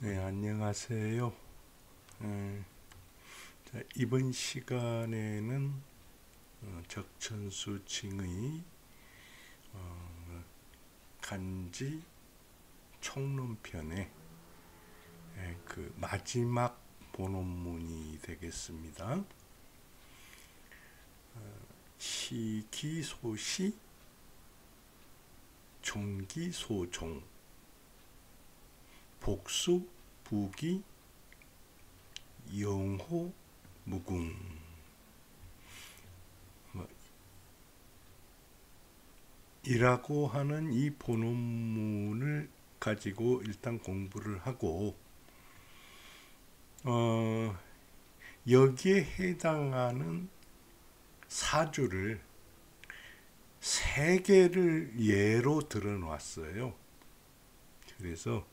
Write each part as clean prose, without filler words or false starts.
네, 안녕하세요. 자, 이번 시간에는 적천수 징의 간지 총론편의 그 마지막 본원문이 되겠습니다. 시기소시, 종기소종, 복수, 부기, 영호, 무궁. 이라고 하는 이 본원문을 가지고 일단 공부를 하고 여기에 해당하는 사주를 3개를 예로 들어놨어요. 그래서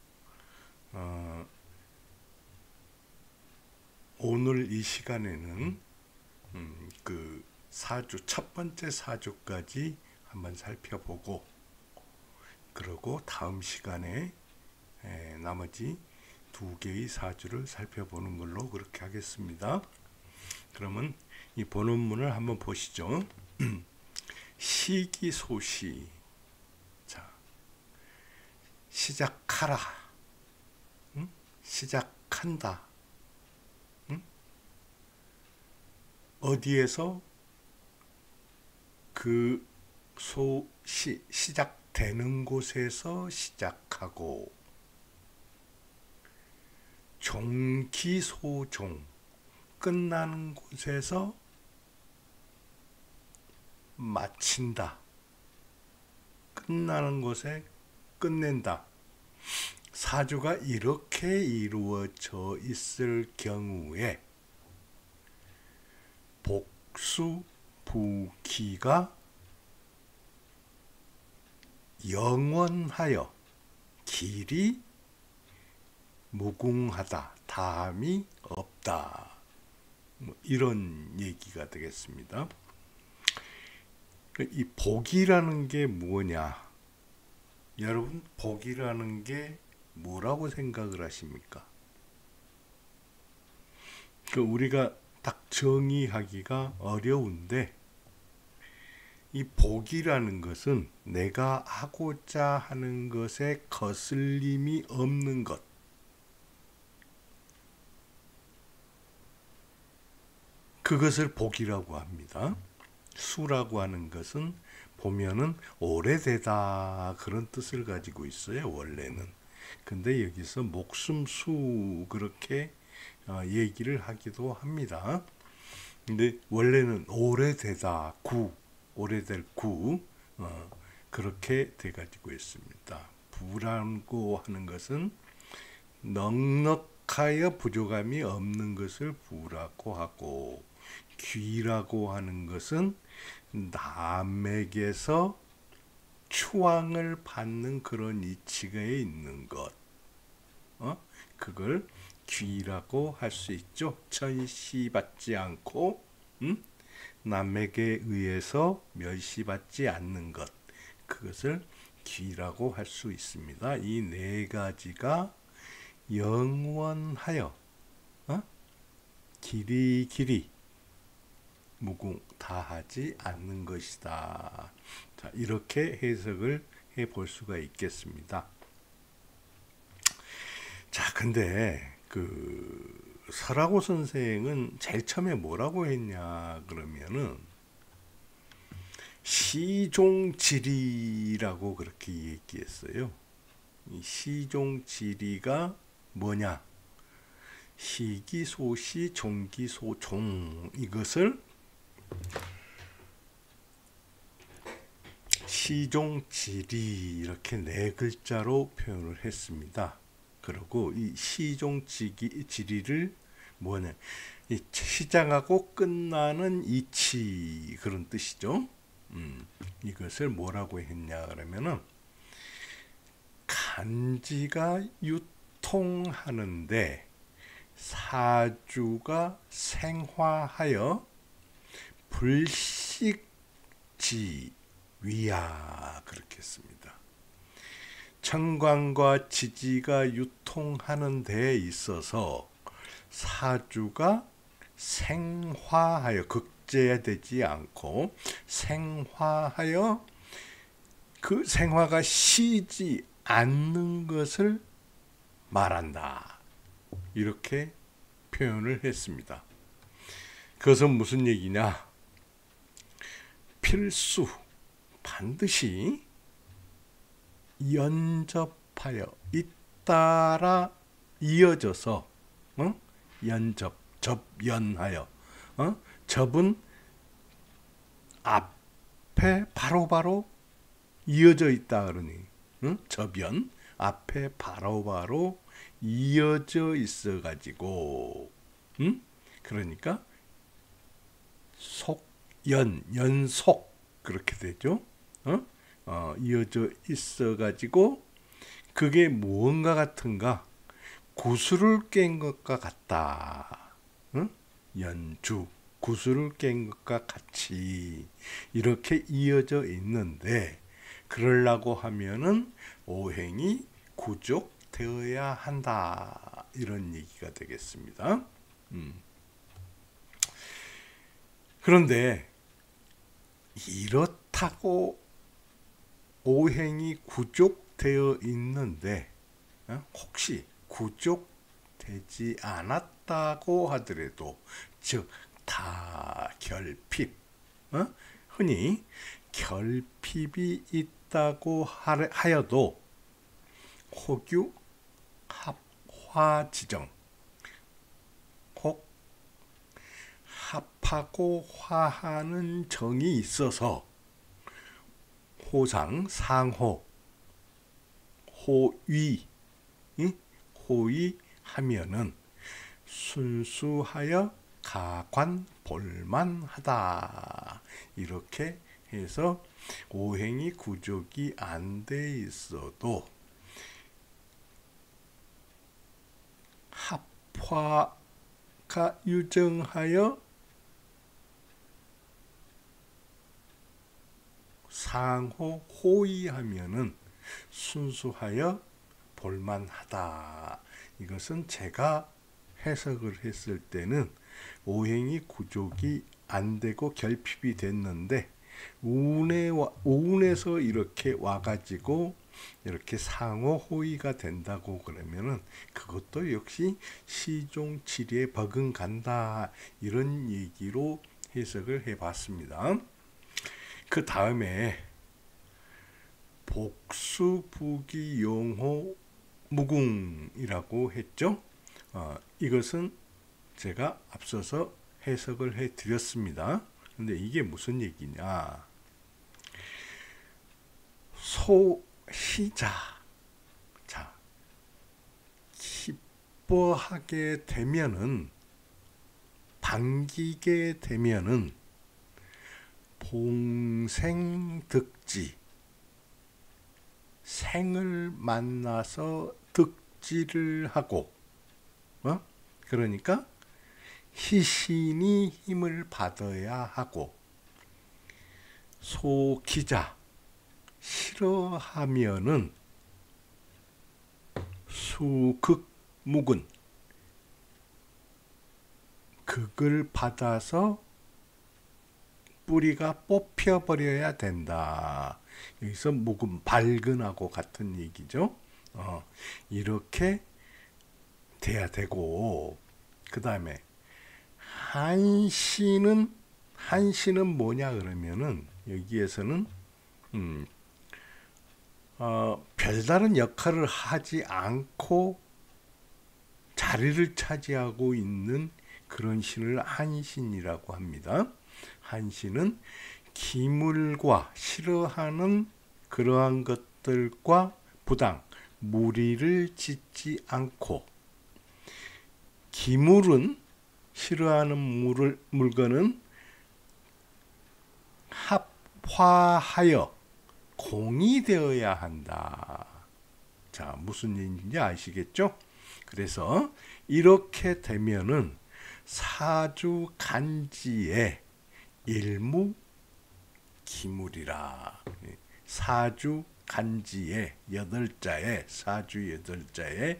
오늘 이 시간에는 그 사주, 첫 번째 사주까지 한번 살펴보고, 그리고 다음 시간에 나머지 2개의 사주를 살펴보는 걸로 그렇게 하겠습니다. 그러면 이 본원문을 한번 보시죠. 시기소시. 자, 시작하라. 시작한다. 어디에서 그 시작되는 곳에서 시작하고, 종기소종, 끝나는 곳에서 마친다. 끝나는 곳에 끝낸다. 사주가 이렇게 이루어져 있을 경우에 복수, 부기가 영원하여 길이 무궁하다, 다함이 없다, 이런 얘기가 되겠습니다. 이 복이라는 게 뭐냐? 여러분, 복이라는 게 뭐라고 생각을 하십니까? 우리가 딱 정의하기가 어려운데, 이 복이라는 것은 내가 하고자 하는 것에 거슬림이 없는 것, 그것을 복이라고 합니다. 수라고 하는 것은 보면은 오래되다, 그런 뜻을 가지고 있어요, 원래는. 근데 여기서 목숨수 그렇게 얘기를 하기도 합니다. 근데 원래는 오래되다, 오래될 그렇게 돼 가지고 있습니다. 부라고 하는 것은 넉넉하여 부족함이 없는 것을 부라고 하고, 귀라고 하는 것은 남에게서 추앙을 받는 그런 이치가 있는 것, 그걸 귀라고 할 수 있죠. 천시받지 않고 남에게 의해서 멸시받지 않는 것, 그것을 귀라고 할 수 있습니다. 이 4가지가 영원하여 길이 무궁, 다하지 않는 것이다. 자, 이렇게 해석을 해볼 수가 있겠습니다. 자, 근데 설하고 선생은 제일 처음에 뭐라고 했냐 그러면은 시종지리라고 그렇게 얘기했어요. 이 시종지리가 뭐냐? 시기소시, 종기소종, 이것을 시종지리, 이렇게 4글자로 표현을 했습니다. 그리고 이 시종지리를 뭐냐? 이 시작하고 끝나는 이치, 그런 뜻이죠. 이것을 뭐라고 했냐 그러면은 간지가 유통하는데 사주가 생화하여 불식지 위야, 그렇게 했습니다. 청광과 지지가 유통하는 데에 있어서 사주가 생화하여, 극제되지 않고 생화하여 그 생화가 쉬지 않는 것을 말한다. 이렇게 표현을 했습니다. 그것은 무슨 얘기냐? 필수, 반드시 연접하여 잇따라 이어져서 접연하여 접은 앞에 바로바로 이어져 있다 그러니 접연 앞에 바로바로 이어져 있어 가지고 그러니까 연속 그렇게 되죠. 이어져 있어 가지고 그게 무언가 같은가? 구슬을 깬 것과 같다. 연주, 구슬을 깬 것과 같이 이렇게 이어져 있는데 그러려고 하면은 오행이 구족되어야 한다. 이런 얘기가 되겠습니다. 그런데 이렇다고 오행이 구족되어 있는데 혹시 구족되지 않았다고 하더라도 즉 다결핍 흔히 결핍이 있다고 하여도 혹유 합화지정 혹 합하고 화하는 정이 있어서 호상, 상호, 호위, 호위하면은 순수하여 가관 볼만하다. 이렇게 해서 오행이 구족이 안 돼 있어도 합화가 유정하여 상호 호위하면은 순수하여 볼만하다. 이것은 제가 해석을 했을 때는 오행이 구족이 안 되고 결핍이 됐는데 운에서 이렇게 와가지고 이렇게 상호 호위가 된다고 그러면은 그것도 역시 시종칠의에 버금간다. 이런 얘기로 해석을 해봤습니다. 그 다음에 복수부기 용호 무궁이라고 했죠. 이것은 제가 앞서서 해석을 해드렸습니다. 근데 이게 무슨 얘기냐? 소희자, 자, 기뻐하게 되면은, 반기게 되면은 봉생득지, 생을 만나서 득지를 하고, 그러니까 희신이 힘을 받아야 하고, 소기자, 싫어하면은 수극묵은, 극을 받아서 뿌리가 뽑혀버려야 된다. 여기서 묵은 발근하고 같은 얘기죠. 이렇게 돼야 되고, 그 다음에 한시는 뭐냐 그러면은 여기에서는 별다른 역할을 하지 않고 자리를 차지하고 있는 그런 신을 한신이라고 합니다. 한신은 기물과 싫어하는 그러한 것들과 부당, 무리를 짓지 않고, 기물은 싫어하는 물건은 합화하여 공이 되어야 한다. 자, 무슨 얘기인지 아시겠죠? 그래서 이렇게 되면은 사주 간지의 일무 기물이라. 사주 간지에 8자에 사주 8자에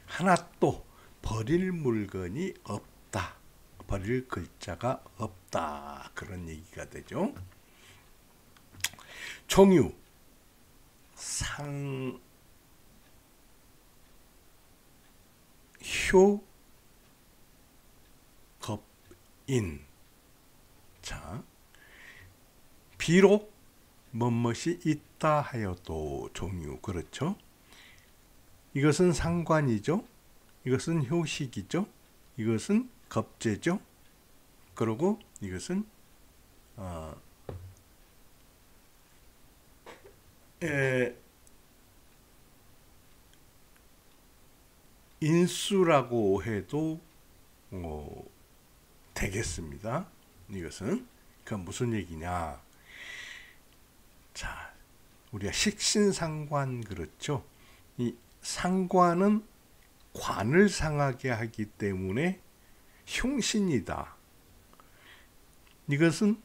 하나도 버릴 물건이 없다. 버릴 글자가 없다. 그런 얘기가 되죠. 종유 상효 겁인. 자, 비록 뭐뭇이 있다 하여도 종유. 그렇죠? 이것은 상관이죠. 이것은 효식이죠. 이것은 겁제죠. 그리고 이것은 인수라고 해도 되겠습니다. 이것은 그 무슨 얘기냐? 자, 우리가 식신상관 그렇죠? 이 상관은 관을 상하게 하기 때문에 흉신이다. 이것은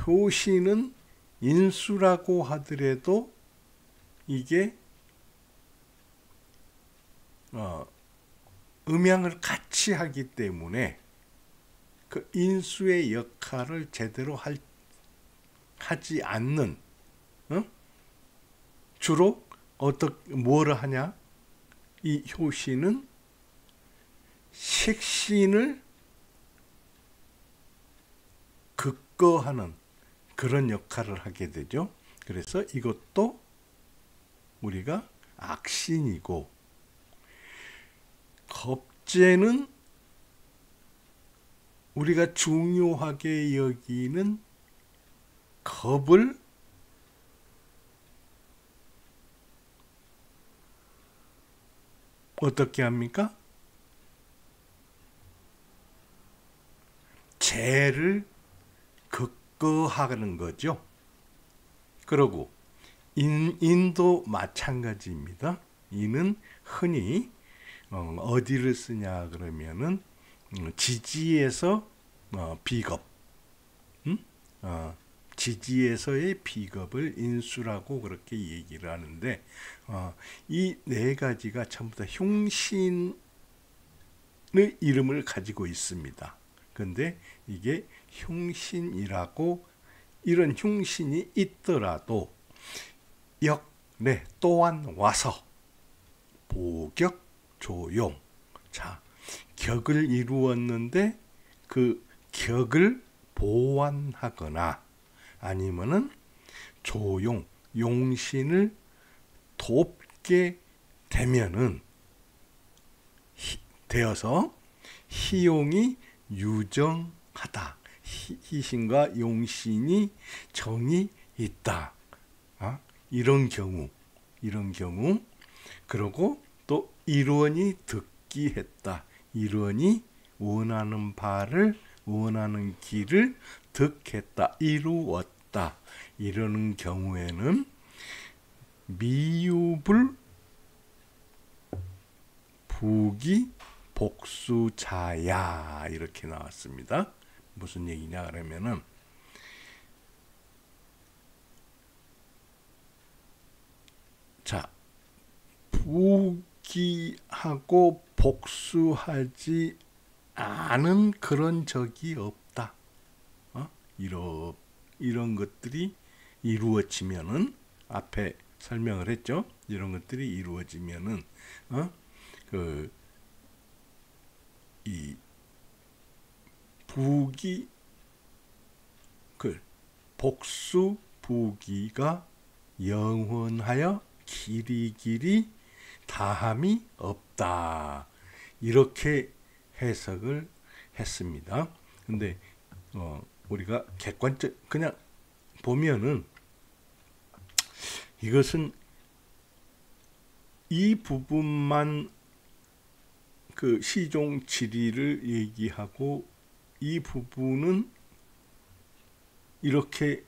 효신은 인수라고 하더라도 이게 음양을 같이 하기 때문에 그 인수의 역할을 제대로 하지 않는, 주로 뭐를 하냐? 이 효신은 식신을 극거하는 그런 역할을 하게 되죠. 그래서 이것도 우리가 악신이고, 겁제는 우리가 중요하게 여기는 겁을 어떻게 합니까? 죄를 극거하는 거죠. 그리고 인도 마찬가지입니다. 인은 흔히 어디를 쓰냐 그러면은 지지에서 비겁, 지지에서의 비겁을 인수라고 그렇게 얘기를 하는데, 이 네 가지가 전부 다 흉신의 이름을 가지고 있습니다. 근데 이게 흉신이라고, 이런 흉신이 있더라도 또한 와서 보격 조용. 자, 격을 이루었는데 그 격을 보완하거나 아니면은 조용, 용신을 돕게 되어서 희용이 유정하다. 희신과 용신이 정이 있다. 이런 경우. 그리고 또 일원이 듣기 했다. 일원이 원하는 길을 득했다. 이루었다. 이러는 경우에는 미유불 부기 복수자야. 이렇게 나왔습니다. 무슨 얘기냐 그러면은, 자, 부기하고 복수하지 않은 그런 적이 없다. 이런 것들이 이루어지면은, 앞에 설명을 했죠. 이런 것들이 이루어지면은 이 부기, 복수 부기가 영원하여 길이길이 다함이 없다. 이렇게 해석을 했습니다. 근데 우리가 객관적 그냥 보면은 이것은 이 부분만 그 시종 지리를 얘기하고, 이 부분은 이렇게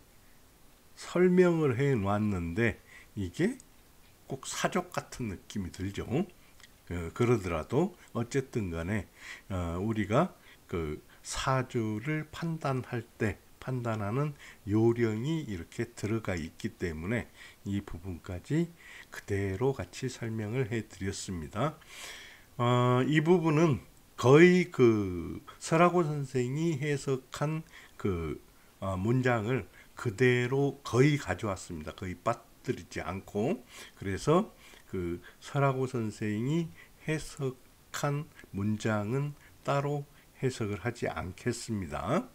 설명을 해 놨는데 이게 꼭 사족 같은 느낌이 들죠. 그러더라도 어쨌든 간에 우리가 그 사주를 판단할 때 판단하는 요령이 이렇게 들어가 있기 때문에 이 부분까지 그대로 같이 설명을 해 드렸습니다. 이 부분은 거의 그 설하고 선생이 해석한 그 문장을 그대로 거의 가져왔습니다. 거의 빠뜨리지 않고. 그래서 그 설하고 선생이 해석한 문장은 따로 해석을 하지 않겠습니다.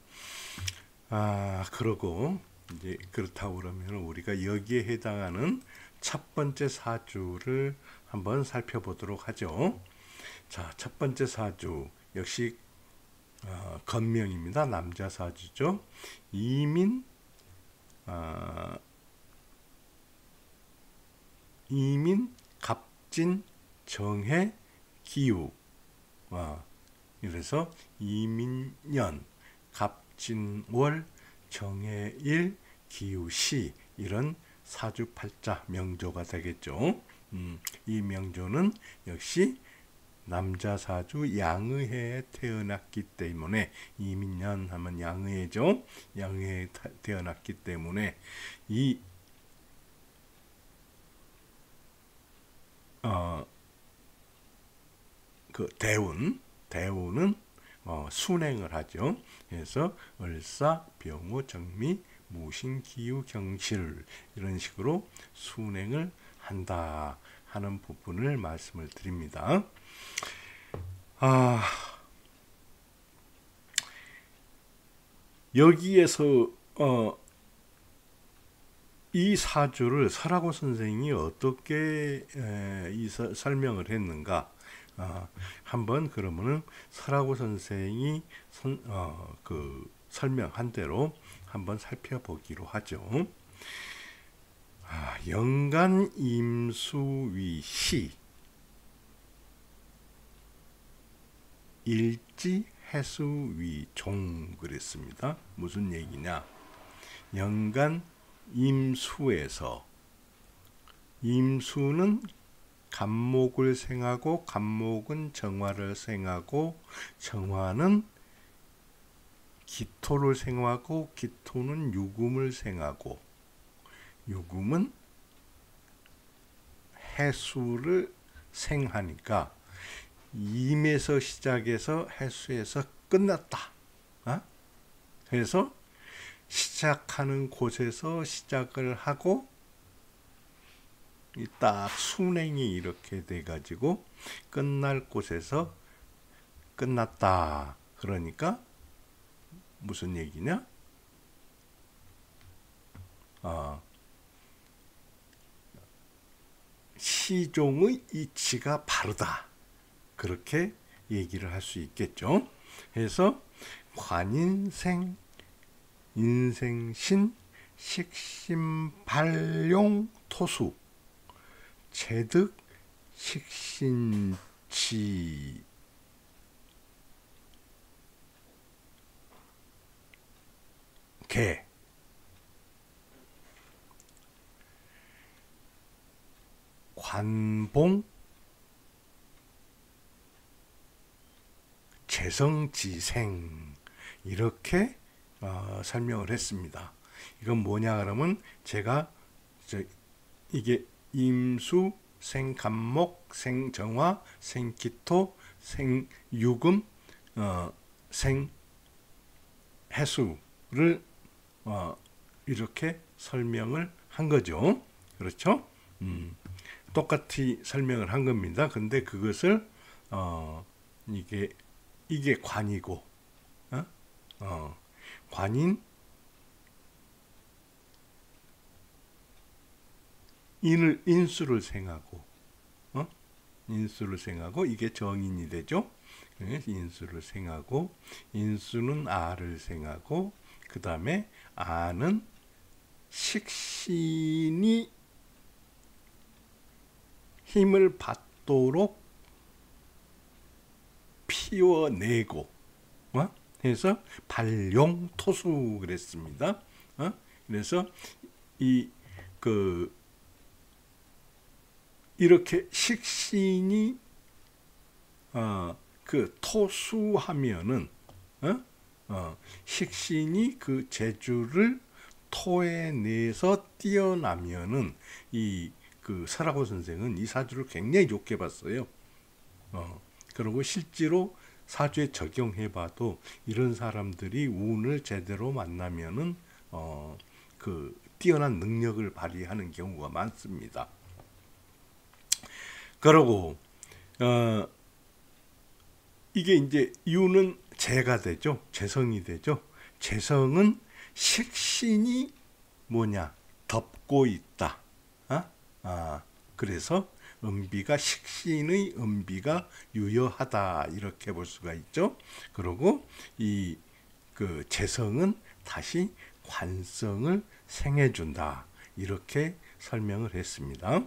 그러고 이제 그렇다고 그러면 우리가 여기에 해당하는 첫 번째 사주를 한번 살펴보도록 하죠. 자, 첫 번째 사주 역시 건명입니다. 남자 사주죠. 이민, 갑진, 정해, 기우. 그래서 이민년, 갑진월, 정해일, 기우시 이런 사주팔자 명조가 되겠죠. 이 명조는 역시 남자 사주 양의해에 태어났기 때문에 이민년 하면 양의해죠. 양의해에 태어났기 때문에 이 그 대운은 순행을 하죠. 그래서 을사, 병호, 정미, 무신, 기유, 경실 이런 식으로 순행을 한다 하는 부분을 말씀을 드립니다. 여기에서 이 사주를 설하고 선생이 어떻게 설명을 했는가? 한번 그러면은 설하고 선생이 그 설명한 대로 한번 살펴보기로 하죠. 연간 임수위시 일지 해수위종 그랬습니다. 무슨 얘기냐? 연간 임수에서 임수는 간목을 생하고 간목은 정화를 생하고 정화는 기토를 생하고 기토는 유금을 생하고 유금은 해수를 생하니까 임에서 시작해서 해수에서 끝났다. 그래서 시작하는 곳에서 시작을 하고 딱 순행이 이렇게 돼가지고 끝날 곳에서 끝났다. 그러니까 무슨 얘기냐? 시종의 이치가 바르다. 그렇게 얘기를 할 수 있겠죠. 그래서 관인생, 인생신, 식신발용, 토수, 제득, 식신치, 개, 관봉, 재성지생 이렇게 설명을 했습니다. 이건 뭐냐 그러면 제가 이게 임수, 생간목, 생정화, 생기토, 생유금, 생해수를 이렇게 설명을 한 거죠. 그렇죠? 똑같이 설명을 한 겁니다. 근데 그것을 이게 관이고 관인 인수를 생하고 인수를 생하고 이게 정인이 되죠. 인수를 생하고 인수는 아를 생하고 그 다음에 아는 식신이 힘을 받도록 피워내고 해서 발용토수 그랬습니다. 그래서 이렇게 식신이 그 토수하면은 식신이 그 재주를 토해내서 뛰어나면은 이 그 설하고 선생은 이 사주를 굉장히 좋게 봤어요. 그리고 실제로 사주에 적용해봐도 이런 사람들이 운을 제대로 만나면은 그 뛰어난 능력을 발휘하는 경우가 많습니다. 그리고 이게 이제 유는 재가 되죠. 재성이 되죠. 재성은 식신이 뭐냐? 덮고 있다. 그래서 음비가 식신의 음비가 유효하다 이렇게 볼 수가 있죠. 그리고 이 그 재성은 다시 관성을 생해준다 이렇게 설명을 했습니다.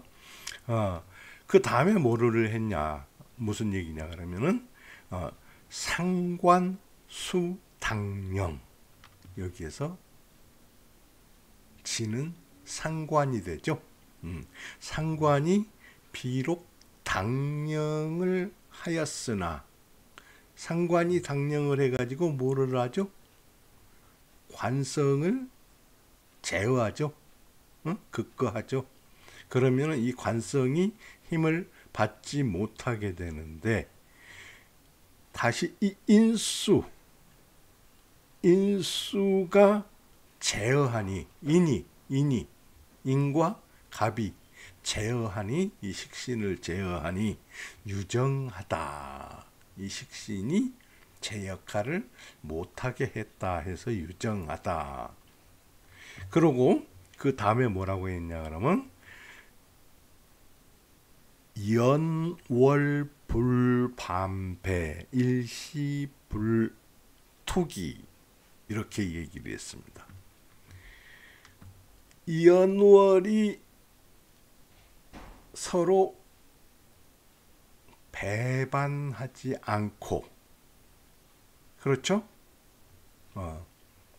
그 다음에 뭐를 했냐? 무슨 얘기냐 그러면은 상관수당령 여기에서 지는 상관이 되죠. 상관이 비록 당령을 하였으나 상관이 당령을 해가지고 뭐를 하죠? 관성을 제어하죠. 급거하죠. 그러면 이 관성이 힘을 받지 못하게 되는데 다시 이 인수가 제어하니 인과 갑이 제어하니 이 식신을 제어하니 유정하다. 이 식신이 제 역할을 못하게 했다 해서 유정하다. 그리고 그 다음에 뭐라고 했냐 그러면 연월불반배 일시불투기 이렇게 얘기를 했습니다. 연월이 서로 배반하지 않고 그렇죠?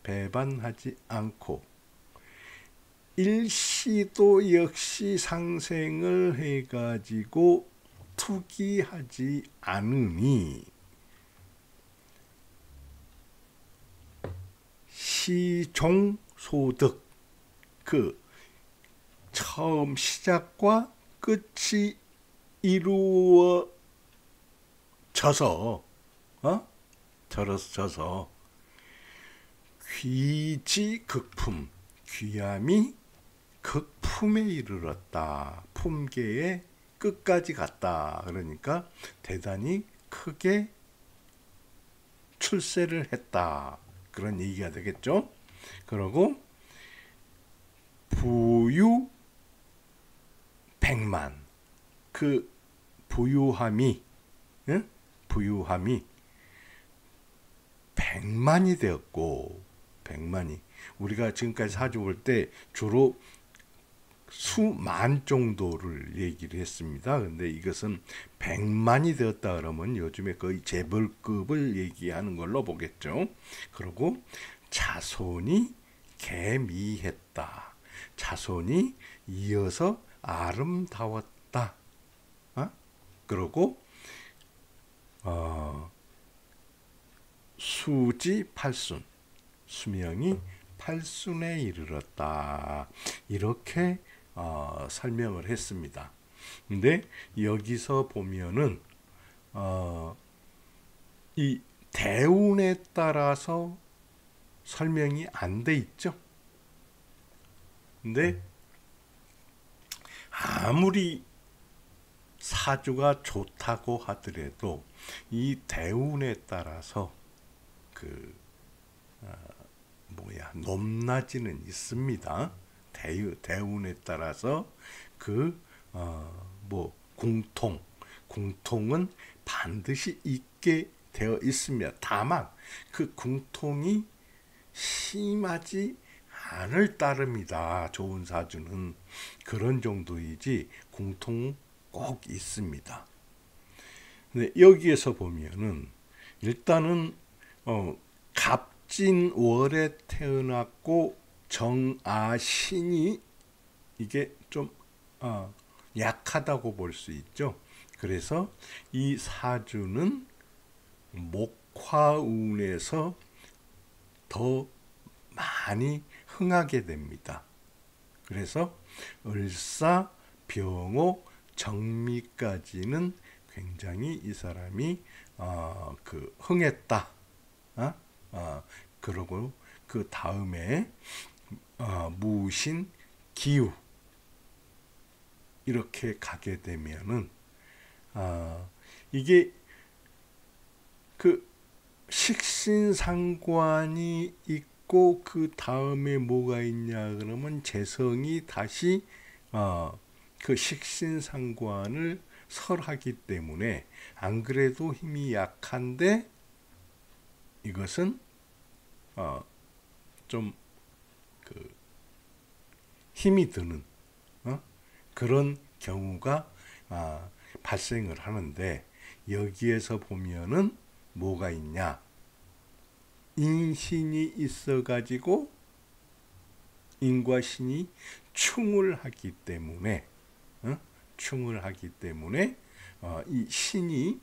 배반하지 않고 일시도 역시 상생을 해가지고 투기하지 않으니 시종소득 그 처음 시작과 끝이 이루어져서 귀지극품 귀함이 극품에 이르렀다. 품계의 끝까지 갔다. 그러니까 대단히 크게 출세를 했다. 그런 얘기가 되겠죠. 그리고 부유 백만 그 부유함이 백만이 되었고 백만이 우리가 지금까지 사주 볼 때 주로 수만 정도를 얘기를 했습니다. 근데 이것은 백만이 되었다 그러면 요즘에 거의 재벌급을 얘기하는 걸로 보겠죠. 그리고 자손이 개미했다. 자손이 이어서 아름다웠다. 그리고 수지 팔순 수명이 팔순에 이르렀다. 이렇게 설명을 했습니다. 근데 여기서 보면은 이 대운에 따라서 설명이 안 돼 있죠. 근데 아무리 사주가 좋다고 하더라도 이 대운에 따라서 그 높낮이는 있습니다. 대운에 따라서 그 궁통은 반드시 있게 되어 있습니다. 다만 그 궁통이 심하지 않을 따름이다. 좋은 사주는 그런 정도이지 궁통 꼭 있습니다. 근데 여기에서 보면은 일단은 갑진월에 태어났고 정아신이 이게 좀 약하다고 볼 수 있죠. 그래서 이 사주는 목화운에서 더 많이 흥하게 됩니다. 그래서 을사, 병호, 정미까지는 굉장히 이 사람이 흥했다. 그러고 그 다음에 무신, 기우 이렇게 가게 되면은 이게 그 식신상관이 있고 그 다음에 뭐가 있냐 그러면 재성이 다시 그 식신상관을 설하기 때문에 안 그래도 힘이 약한데 이것은 좀 그 힘이 드는 그런 경우가 발생을 하는데 여기에서 보면은 뭐가 있냐? 인신이 있어가지고 인과 신이 충을 하기 때문에 이 신이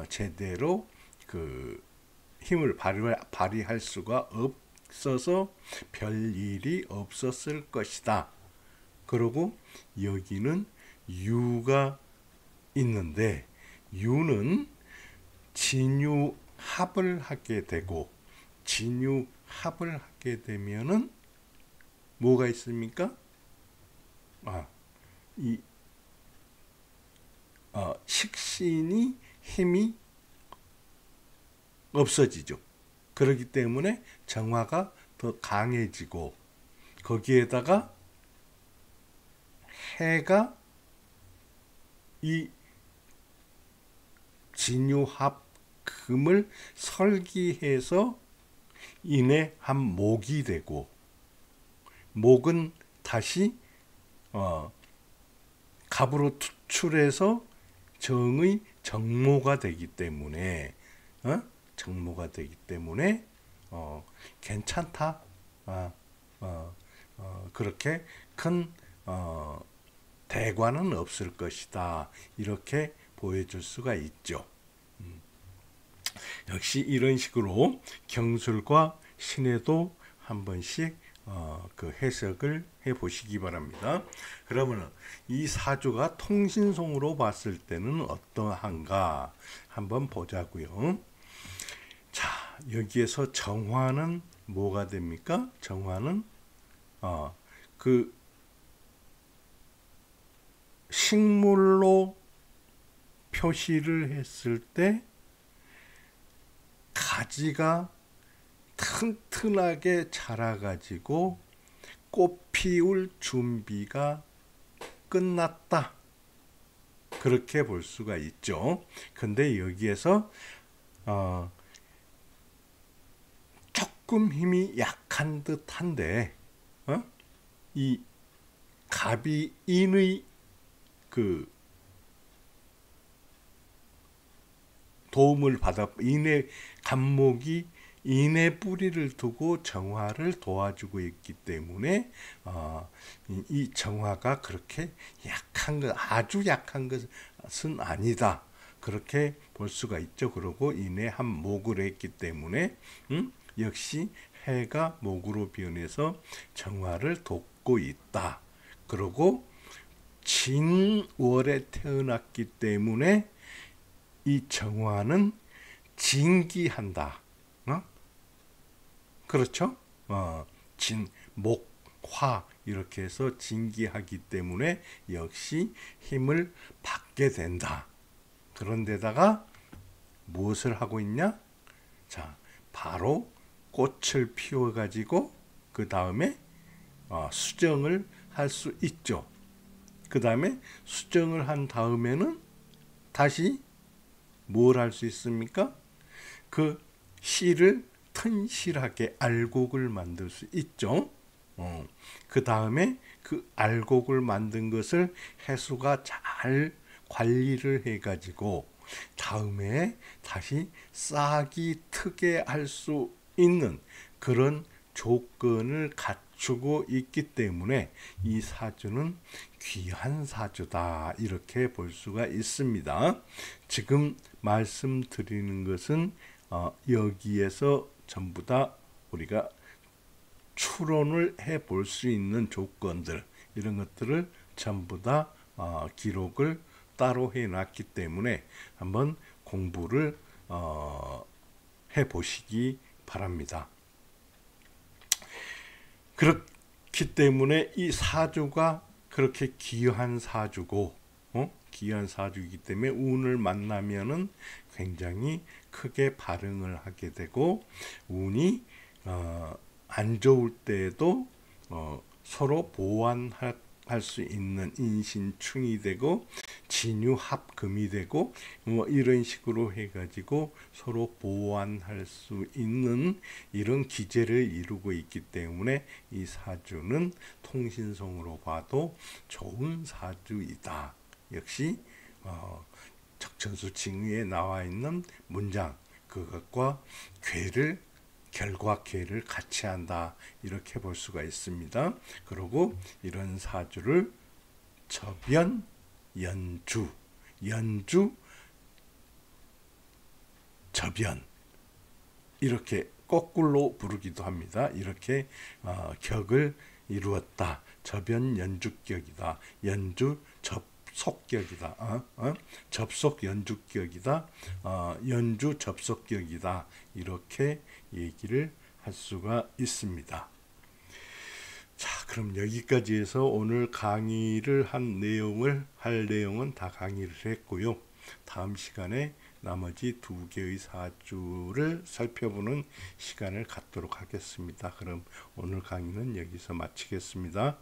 제대로 그 힘을 발휘할 수가 없어서 별일이 없었을 것이다. 그리고 여기는 유가 있는데 유는 진유합을 하게 되고 진유합을 하게 되면은 뭐가 있습니까? 이 식신이 힘이 없어지죠. 그렇기 때문에 정화가 더 강해지고 거기에다가 해가 이 진유합금을 설기해서 인해 한 목이 되고 목은 다시 갑으로 투출해서 정의 정모가 되기 때문에 괜찮다. 그렇게 큰 대관은 없을 것이다. 이렇게 보여줄 수가 있죠. 역시 이런 식으로 경술과 신에도 한 번씩 그 해석을 해 보시기 바랍니다. 그러면 이 사주가 통신송으로 봤을 때는 어떠한가 한번 보자고요. 자, 여기에서 정화는 뭐가 됩니까? 정화는 그 식물로 표시를 했을 때 가지가 튼튼하게 자라가지고 꽃 피울 준비가 끝났다. 그렇게 볼 수가 있죠. 근데 여기에서 조금 힘이 약한 듯한데 이 갑이 인의 그 도움을 받아 인의 갑목이 인의 뿌리를 두고 정화를 도와주고 있기 때문에 이 정화가 그렇게 아주 약한 것은 아니다. 그렇게 볼 수가 있죠. 그리고 인의 한 목을 했기 때문에 역시 해가 목으로 변해서 정화를 돕고 있다. 그리고 진월에 태어났기 때문에 이 정화는 진기한다. 그렇죠? 진, 목, 화 이렇게 해서 진기하기 때문에 역시 힘을 받게 된다. 그런데다가 무엇을 하고 있냐? 자, 바로 꽃을 피워가지고 그 다음에 수정을 할 수 있죠. 그 다음에 수정을 한 다음에는 다시 뭘 할 수 있습니까? 그 씨를 튼실하게 알곡을 만들 수 있죠. 그 다음에 그 알곡을 만든 것을 해수가 잘 관리를 해가지고 다음에 다시 싹이 트게 할 수 있는 그런 조건을 갖추고 있기 때문에 이 사주는 귀한 사주다 이렇게 볼 수가 있습니다. 지금 말씀드리는 것은 여기에서 전부 다 우리가 추론을 해 볼 수 있는 조건들, 이런 것들을 전부 다 기록을 따로 해 놨기 때문에 한번 공부를 해 보시기 바랍니다. 그렇기 때문에 이 사주가 그렇게 귀한 사주고, 귀한 사주이기 때문에 운을 만나면은 굉장히 크게 발흥을 하게 되고, 운이 안 좋을 때에도 서로 보완할 수 있는 인신충이 되고 진유합금이 되고 뭐 이런 식으로 해가지고 서로 보완할 수 있는 이런 기제를 이루고 있기 때문에 이 사주는 통신성으로 봐도 좋은 사주이다. 역시 적천수 징의에 나와 있는 문장, 그것과 결과계를 같이 한다, 이렇게 볼 수가 있습니다. 그리고 이런 사주를 저변, 연주, 저변, 이렇게 거꾸로 부르기도 합니다. 이렇게 격을 이루었다. 저변 연주격이다. 연주 접속격이다. 접속 연주격이다. 연주 접속격이다. 이렇게 얘기를 할 수가 있습니다. 자, 그럼 여기까지 해서 오늘 강의를 할 내용은 다 강의를 했고요. 다음 시간에 나머지 두 개의 사주를 살펴보는 시간을 갖도록 하겠습니다. 그럼 오늘 강의는 여기서 마치겠습니다.